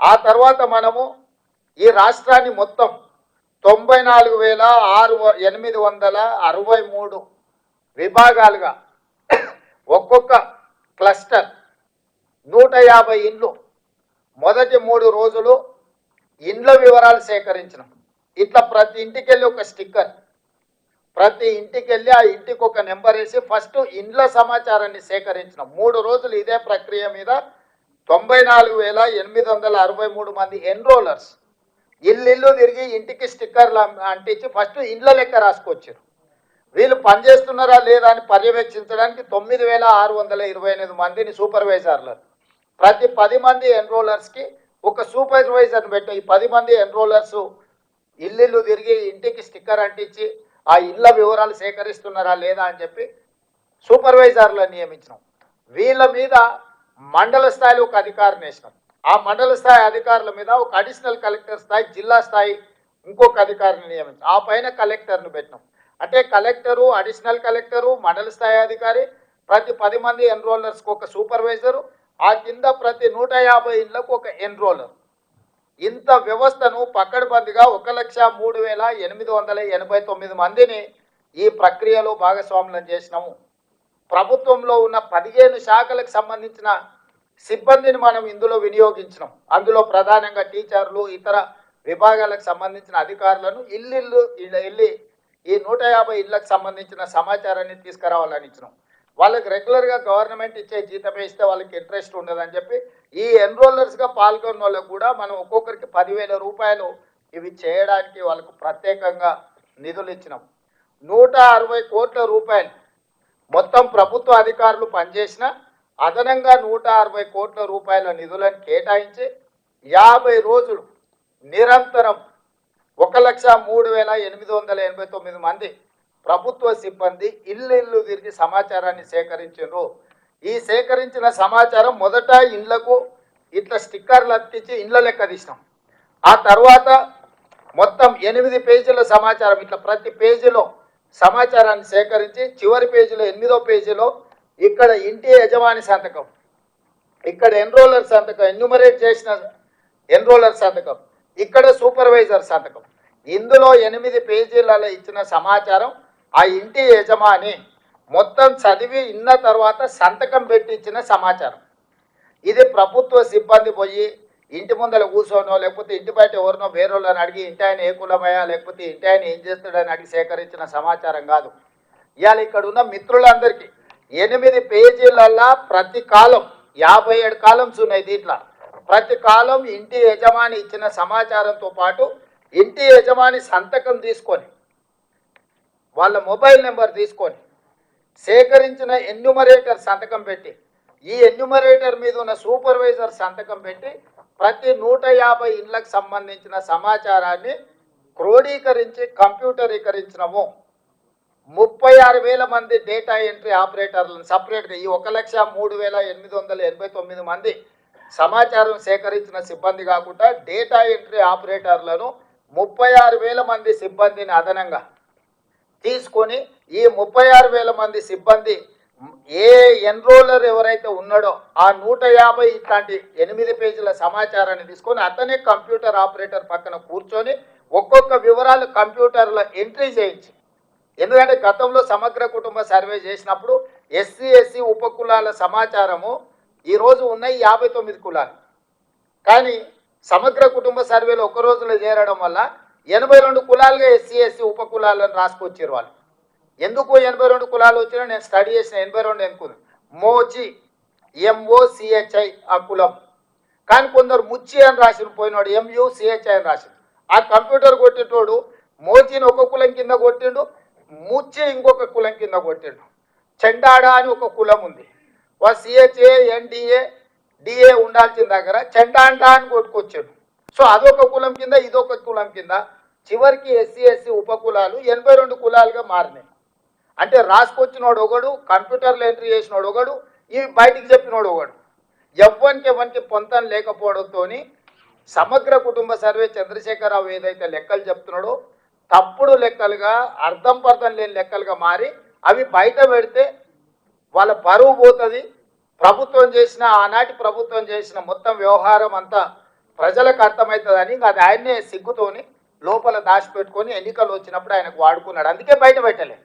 ఆ తర్వాత మనము ఈ రాష్ట్రాన్ని మొత్తం 94,863 విభాగాలుగా ఒక్కొక్క క్లస్టర్ 150 ఇండ్లు మొదటి 3 రోజులు ఇండ్ల వివరాలు సేకరించినాం. ఇట్లా ప్రతి ఇంటికి వెళ్ళి ఒక స్టిక్కర్, ప్రతి ఇంటికి వెళ్ళి ఆ ఇంటికి ఒక నెంబర్ వేసి ఫస్ట్ ఇండ్ల సమాచారాన్ని సేకరించినాం. 3 రోజులు ఇదే ప్రక్రియ మీద 94,863 మంది ఎన్రోలర్స్ ఇల్లు తిరిగి ఇంటికి స్టిక్కర్లు అంటించి ఫస్ట్ ఇండ్ల లెక్క రాసుకొచ్చారు. వీళ్ళు పనిచేస్తున్నారా లేదా అని పర్యవేక్షించడానికి 9,628 మందిని సూపర్వైజర్లు, ప్రతి 10 మంది ఎన్రోలర్స్కి ఒక సూపర్వైజర్ని పెట్టాం. ఈ 10 మంది ఎన్రోలర్స్ ఇల్లు తిరిగి ఇంటికి స్టిక్కర్ అంటించి ఆ ఇళ్ళ వివరాలు సేకరిస్తున్నారా లేదా అని చెప్పి సూపర్వైజర్లను నియమించినాం. వీళ్ళ మీద మండల స్థాయిలో ఒక అధికారిని వేసినాం. ఆ మండల స్థాయి అధికారుల మీద ఒక అడిషనల్ కలెక్టర్ స్థాయి, జిల్లా స్థాయి ఇంకొక అధికారిని నియమించాం. ఆ పైన కలెక్టర్ను పెట్టినాం. అంటే కలెక్టరు, అడిషనల్ కలెక్టరు, మండల స్థాయి అధికారి, ప్రతి 10 మంది ఎన్రోలర్స్కి ఒక సూపర్వైజరు, ఆ కింద ప్రతి 150 ఇళ్లకు ఒక ఎన్రోలర్. ఇంత వ్యవస్థను పక్కడబందిగా 1,03,889 మందిని ఈ ప్రక్రియలో భాగస్వాములను చేసినాము. ప్రభుత్వంలో ఉన్న 15 శాఖలకు సంబంధించిన సిబ్బందిని మనం ఇందులో వినియోగించినాం. అందులో ప్రధానంగా టీచర్లు, ఇతర విభాగాలకు సంబంధించిన అధికారులను వెళ్ళి ఈ 150 ఇళ్లకు సంబంధించిన సమాచారాన్ని తీసుకురావాలని ఇచ్చినాం. వాళ్ళకి రెగ్యులర్గా గవర్నమెంట్ ఇచ్చే జీతమే ఇస్తే వాళ్ళకి ఇంట్రెస్ట్ ఉండదని చెప్పి ఈ ఎన్రోలర్స్గా పాల్గొన్న వాళ్ళకు కూడా మనం ఒక్కొక్కరికి 10,000 రూపాయలు ఇవి చేయడానికి వాళ్ళకు ప్రత్యేకంగా నిధులు ఇచ్చినాం. 160 కోట్ల రూపాయలు మొత్తం ప్రభుత్వ అధికారులు పనిచేసిన అదనంగా 160 కోట్ల రూపాయల నిధులను కేటాయించి 50 రోజులు నిరంతరం 1,03,889 మంది ప్రభుత్వ సిబ్బంది ఇల్లు తిరిగి సమాచారాన్ని సేకరించారు. ఈ సేకరించిన సమాచారం మొదట ఇండ్లకు ఇట్లా స్టిక్కర్లు అతికించి ఇండ్ల లెక్క తీసినాం. ఆ తర్వాత మొత్తం 8 పేజీల సమాచారం, ఇట్లా ప్రతి పేజీలో సమాచారాన్ని సేకరించి చివరి పేజీలో 8వ పేజీలో ఇక్కడ ఇంటి యజమాని సంతకం, ఇక్కడ ఎన్రోలర్ సంతకం, ఎన్యూమరేట్ చేసిన ఎన్రోలర్ సంతకం, ఇక్కడ సూపర్వైజర్ సంతకం. ఇందులో 8 పేజీలలో ఇచ్చిన సమాచారం ఆ ఇంటి యజమాని మొత్తం చదివి ఇన్న తర్వాత సంతకం పెట్టి ఇచ్చిన సమాచారం. ఇది ప్రభుత్వ సిబ్బంది పోయి ఇంటి ముందర కూర్చోనో లేకపోతే ఇంటి బయట ఎవరినో వేరేళ్ళని అడిగి ఇంటి ఆయన ఏ కులమయ్యా లేకపోతే ఇంటి ఆయన ఏం చేస్తాడని అడిగి సేకరించిన సమాచారం కాదు. ఇవాళ ఇక్కడ ఉన్న మిత్రులందరికీ 8 పేజీలల్లా ప్రతి కాలం 57 కాలమ్స్ ఉన్నాయి. దీంట్లో ప్రతి కాలం ఇంటి యజమాని ఇచ్చిన సమాచారంతో పాటు ఇంటి యజమాని సంతకం తీసుకొని వాళ్ళ మొబైల్ నెంబర్ తీసుకొని సేకరించిన ఎన్యూమరేటర్ సంతకం పెట్టి ఈ ఎన్యూమరేటర్ మీద ఉన్న సూపర్వైజర్ సంతకం పెట్టి ప్రతి 150 ఇళ్లకు సంబంధించిన సమాచారాన్ని క్రోడీకరించి కంప్యూటరీకరించినము. 36,000 మంది డేటా ఎంట్రీ ఆపరేటర్లను సపరేట్గా ఈ 1,03,889 మంది సమాచారం సేకరించిన సిబ్బంది కాకుండా డేటా ఎంట్రీ ఆపరేటర్లను 36,000 మంది సిబ్బందిని అదనంగా తీసుకొని ఈ 36,000 మంది సిబ్బంది ఏ ఎన్రోలర్ ఎవరైతే ఉన్నాడో ఆ 150 ఇట్లాంటి 8 పేజీల సమాచారాన్ని తీసుకొని అతనే కంప్యూటర్ ఆపరేటర్ పక్కన కూర్చొని ఒక్కొక్క వివరాలు కంప్యూటర్లో ఎంట్రీ చేయించి, ఎందుకంటే గతంలో సమగ్ర కుటుంబ సర్వే చేసినప్పుడు ఎస్సీ ఉపకులాల సమాచారము ఈరోజు ఉన్నాయి 59 కులాలు, కానీ సమగ్ర కుటుంబ సర్వేలో ఒక రోజులో చేరడం వల్ల 82 కులాలుగా ఎస్సీ ఉపకులాలను రాసుకొచ్చారు వాళ్ళు. ఎందుకు 82 కులాలు వచ్చినా నేను స్టడీ చేసిన 82 ఎందుకుంది. మోచి MOCHI ఆ కులం, కానీ కొందరు ముచ్చి అని రాసిన పోయినాడు MUCHI అని రాసిన. ఆ కంప్యూటర్ కొట్టేటోడు మోచిని ఒక కులం కింద కొట్టిండు, ముచ్చి ఇంకొక కులం కింద కొట్టిండు. చెండాడ అని ఒక కులం ఉంది, CHA NDA DA ఉండాల్సిన దగ్గర చెండాండా అని కొట్టుకొచ్చాడు. సో అదొక కులం కింద ఇదొక కులం కింద చివరికి ఎస్సీ ఉపకులాలు 82 కులాలుగా మారినాయి. అంటే రాసుకొచ్చినోడు ఒకడు, కంప్యూటర్లో ఎంట్రీ చేసినోడు ఒకడు, ఇవి బయటికి చెప్పినోడు ఒకడు. ఎవరికి పొంతం లేకపోవడంతో సమగ్ర కుటుంబ సర్వే చంద్రశేఖరరావు ఏదైతే లెక్కలు చెప్తున్నాడో తప్పుడు లెక్కలుగా, అర్థం పర్థం లేని లెక్కలుగా మారి అవి బయట పెడితే వాళ్ళ పరువు పోతుంది. ప్రభుత్వం చేసిన ఆనాటి ప్రభుత్వం చేసిన మొత్తం వ్యవహారం అంతా ప్రజలకు అర్థమవుతుందని ఇంకా అది ఆయన్నే సిగ్గుతోని లోపల దాచిపెట్టుకొని ఎన్నికలు వచ్చినప్పుడు ఆయనకు వాడుకున్నాడు. అందుకే బయట పెట్టలే.